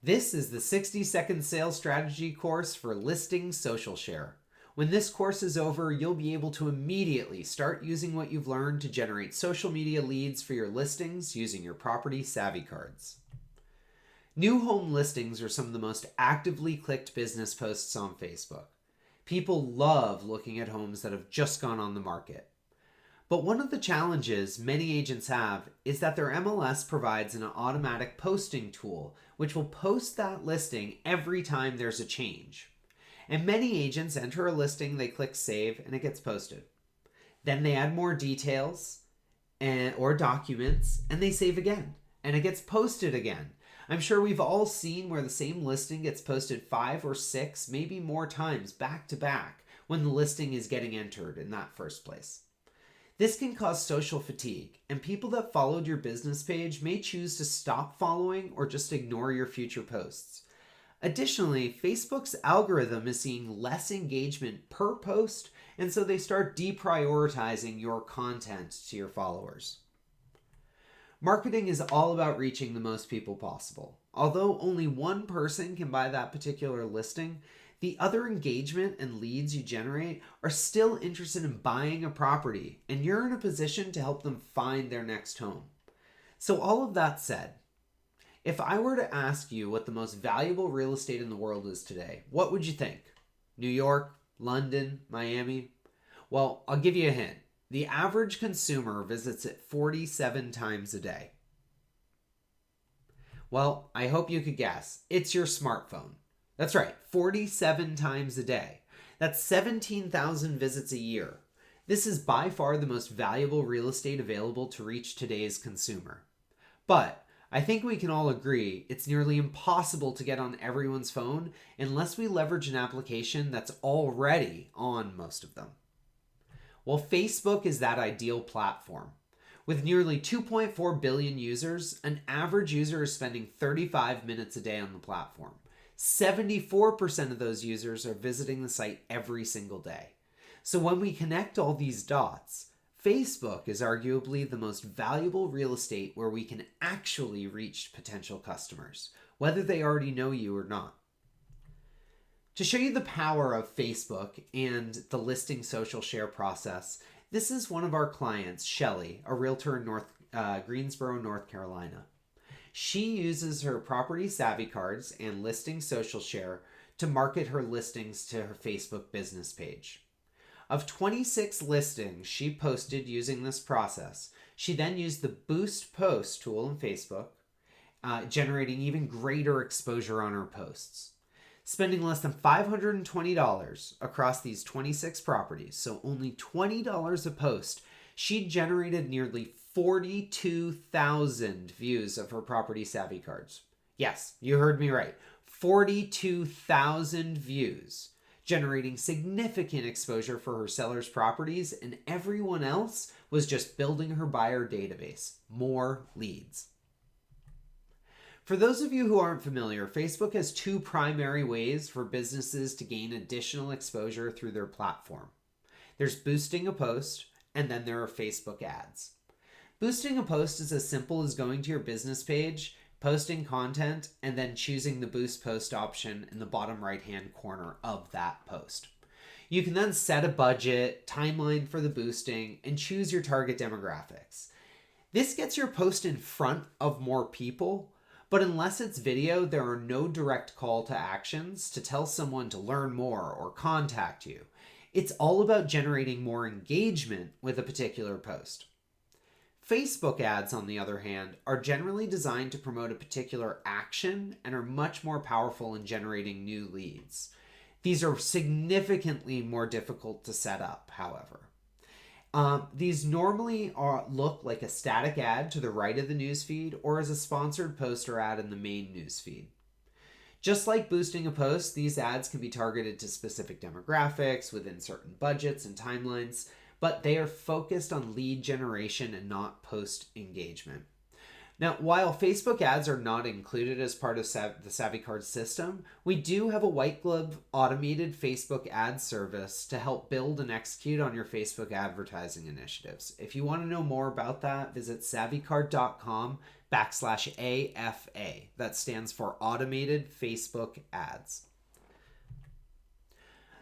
This is the 60-second sales strategy course for listing social share. When this course is over, you'll be able to immediately start using what you've learned to generate social media leads for your listings using your property savvy cards. New home listings are some of the most actively clicked business posts on Facebook. People love looking at homes that have just gone on the market. But one of the challenges many agents have is that their MLS provides an automatic posting tool, which will post that listing every time there's a change. And many agents enter a listing, they click save, and it gets posted. Then they add more details or documents, and they save again, and it gets posted again. I'm sure we've all seen where the same listing gets posted 5 or 6, maybe more times back to back when the listing is getting entered in that first place. This can cause social fatigue, and people that followed your business page may choose to stop following or just ignore your future posts. Additionally, Facebook's algorithm is seeing less engagement per post, and so they start deprioritizing your content to your followers. Marketing is all about reaching the most people possible. Although only one person can buy that particular listing, the other engagement and leads you generate are still interested in buying a property, and you're in a position to help them find their next home. So all of that said, if I were to ask you what the most valuable real estate in the world is today, what would you think? New York, London, Miami? Well, I'll give you a hint. The average consumer visits it 47 times a day. Well, I hope you could guess. It's your smartphone. That's right, 47 times a day. That's 17,000 visits a year. This is by far the most valuable real estate available to reach today's consumer. But I think we can all agree it's nearly impossible to get on everyone's phone unless we leverage an application that's already on most of them. Well, Facebook is that ideal platform. With nearly 2.4 billion users, an average user is spending 35 minutes a day on the platform. 74% of those users are visiting the site every single day. So when we connect all these dots, Facebook is arguably the most valuable real estate where we can actually reach potential customers, whether they already know you or not. To show you the power of Facebook and the listing social share process, this is one of our clients, Shelly, a realtor in Greensboro, North Carolina. She uses her property savvy cards and listing social share to market her listings to her Facebook business page. Of 26 listings she posted using this process, she then used the Boost Post tool in Facebook, generating even greater exposure on her posts. Spending less than $520 across these 26 properties, so only $20 a post, she generated nearly 42,000 views of her property savvy cards. Yes, you heard me right. 42,000 views, generating significant exposure for her seller's properties, and everyone else was just building her buyer database. More leads. For those of you who aren't familiar, Facebook has 2 primary ways for businesses to gain additional exposure through their platform. There's boosting a post, and then there are Facebook ads. Boosting a post is as simple as going to your business page, posting content, and then choosing the boost post option in the bottom right-hand corner of that post. You can then set a budget, timeline for the boosting, and choose your target demographics. This gets your post in front of more people, but unless it's video, there are no direct call to actions to tell someone to learn more or contact you. It's all about generating more engagement with a particular post. Facebook ads, on the other hand, are generally designed to promote a particular action and are much more powerful in generating new leads. These are significantly more difficult to set up, however. These normally look like a static ad to the right of the newsfeed or as a sponsored post or ad in the main newsfeed. Just like boosting a post, these ads can be targeted to specific demographics within certain budgets and timelines, but they are focused on lead generation and not post engagement. Now, while Facebook ads are not included as part of the SavvyCard system, we do have a white glove automated Facebook ad service to help build and execute on your Facebook advertising initiatives. If you want to know more about that, visit SavvyCard.com/AFA. That stands for Automated Facebook Ads.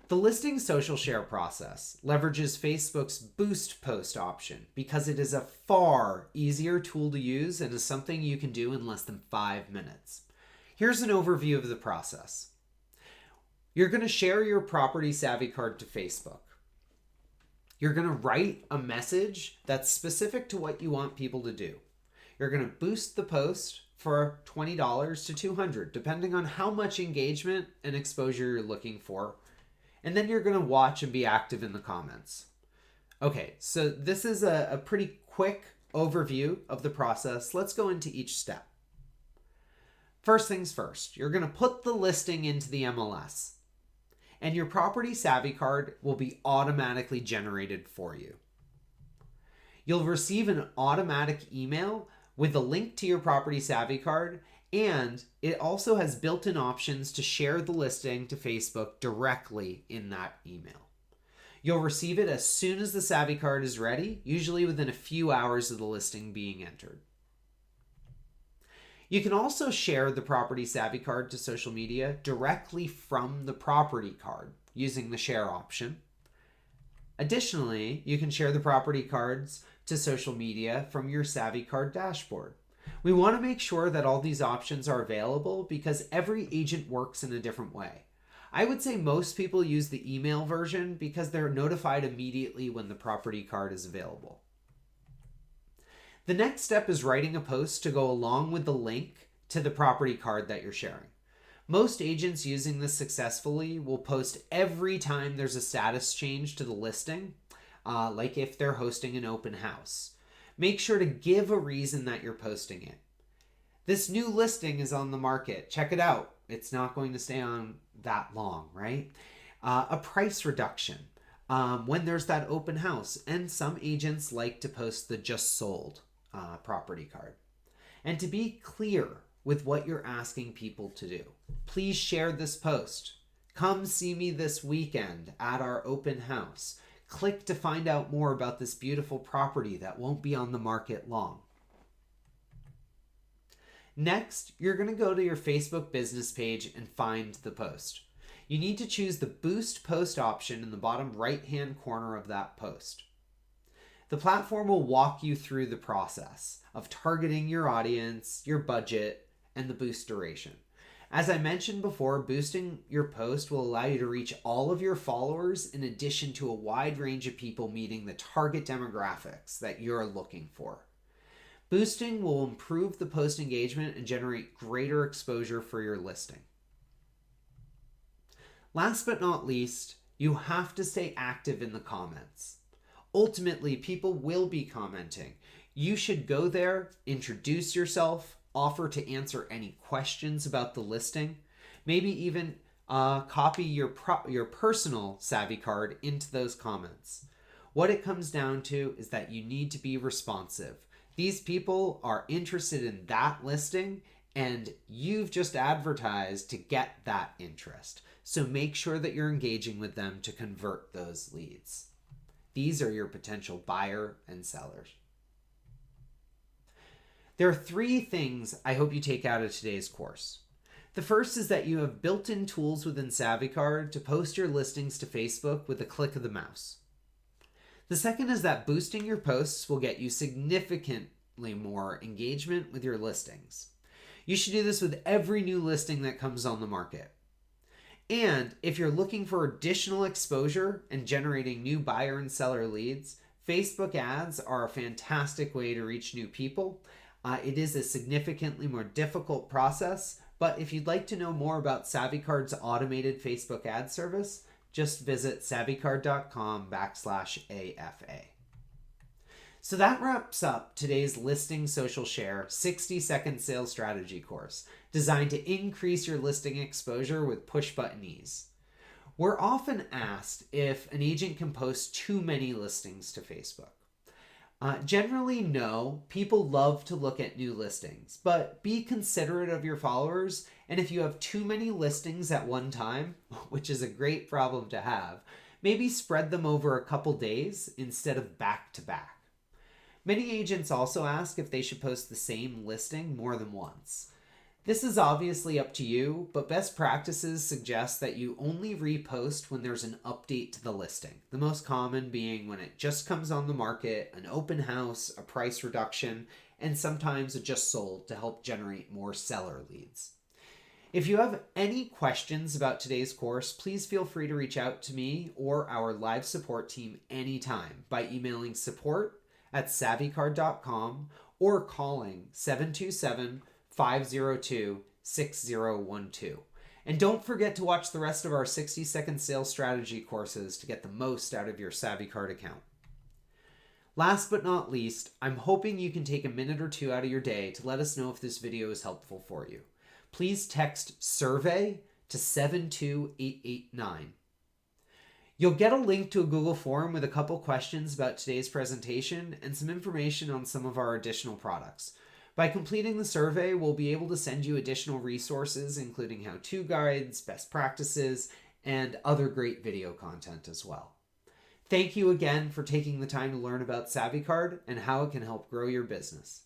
The listing social share process leverages Facebook's Boost Post option because it is a far easier tool to use and is something you can do in less than 5 minutes. Here's an overview of the process. You're going to share your property SavvyCard to Facebook. You're going to write a message that's specific to what you want people to do. You're going to boost the post for $20 to $200, depending on how much engagement and exposure you're looking for. And then you're going to watch and be active in the comments. Okay, so this is a pretty quick overview of the process. Let's go into each step. First things first, you're going to put the listing into the MLS. And your property SavvyCard will be automatically generated for you. You'll receive an automatic email with a link to your property SavvyCard, and it also has built-in options to share the listing to Facebook directly in that email. You'll receive it as soon as the SavvyCard is ready, usually within a few hours of the listing being entered. You can also share the property SavvyCard to social media directly from the property card using the share option. Additionally, you can share the property cards to social media from your SavvyCard dashboard. We want to make sure that all these options are available because every agent works in a different way. I would say most people use the email version because they're notified immediately when the property card is available. The next step is writing a post to go along with the link to the property card that you're sharing. Most agents using this successfully will post every time there's a status change to the listing, like if they're hosting an open house. Make sure to give a reason that you're posting it. This new listing is on the market. Check it out. It's not going to stay on that long, right? A price reduction when there's that open house. And some agents like to post the just sold property card. And to be clear with what you're asking people to do, please share this post. Come see me this weekend at our open house. Click to find out more about this beautiful property that won't be on the market long. Next, you're going to go to your Facebook business page and find the post. You need to choose the Boost Post option in the bottom right-hand corner of that post. The platform will walk you through the process of targeting your audience, your budget, and the boost duration. As I mentioned before, boosting your post will allow you to reach all of your followers in addition to a wide range of people meeting the target demographics that you're looking for. Boosting will improve the post engagement and generate greater exposure for your listing. Last but not least, you have to stay active in the comments. Ultimately, people will be commenting. You should go there, introduce yourself, offer to answer any questions about the listing, maybe even copy your personal SavvyCard into those comments. What it comes down to is that you need to be responsive. These people are interested in that listing and you've just advertised to get that interest. So make sure that you're engaging with them to convert those leads. These are your potential buyer and sellers. There are 3 things I hope you take out of today's course. The first is that you have built-in tools within SavvyCard to post your listings to Facebook with a click of the mouse. The second is that boosting your posts will get you significantly more engagement with your listings. You should do this with every new listing that comes on the market. And if you're looking for additional exposure and generating new buyer and seller leads, Facebook ads are a fantastic way to reach new people. It is a significantly more difficult process, but if you'd like to know more about SavvyCard's automated Facebook ad service, just visit SavvyCard.com/AFA. So that wraps up today's Listing Social Share 60-second sales strategy course designed to increase your listing exposure with push-button ease. We're often asked if an agent can post too many listings to Facebook. Generally, no. People love to look at new listings, but be considerate of your followers. And if you have too many listings at one time, which is a great problem to have, maybe spread them over a couple days instead of back to back. Many agents also ask if they should post the same listing more than once. This is obviously up to you, but best practices suggest that you only repost when there's an update to the listing. The most common being when it just comes on the market, an open house, a price reduction, and sometimes it just sold to help generate more seller leads. If you have any questions about today's course, please feel free to reach out to me or our live support team anytime by emailing support@SavvyCard.com or calling 727-502-6012. And don't forget to watch the rest of our 60-second sales strategy courses to get the most out of your SavvyCard account. Last but not least, I'm hoping you can take a minute or two out of your day to let us know if this video is helpful for you. Please text SURVEY to 72889. You'll get a link to a Google form with a couple questions about today's presentation and some information on some of our additional products. By completing the survey, we'll be able to send you additional resources, including how-to guides, best practices, and other great video content as well. Thank you again for taking the time to learn about SavvyCard and how it can help grow your business.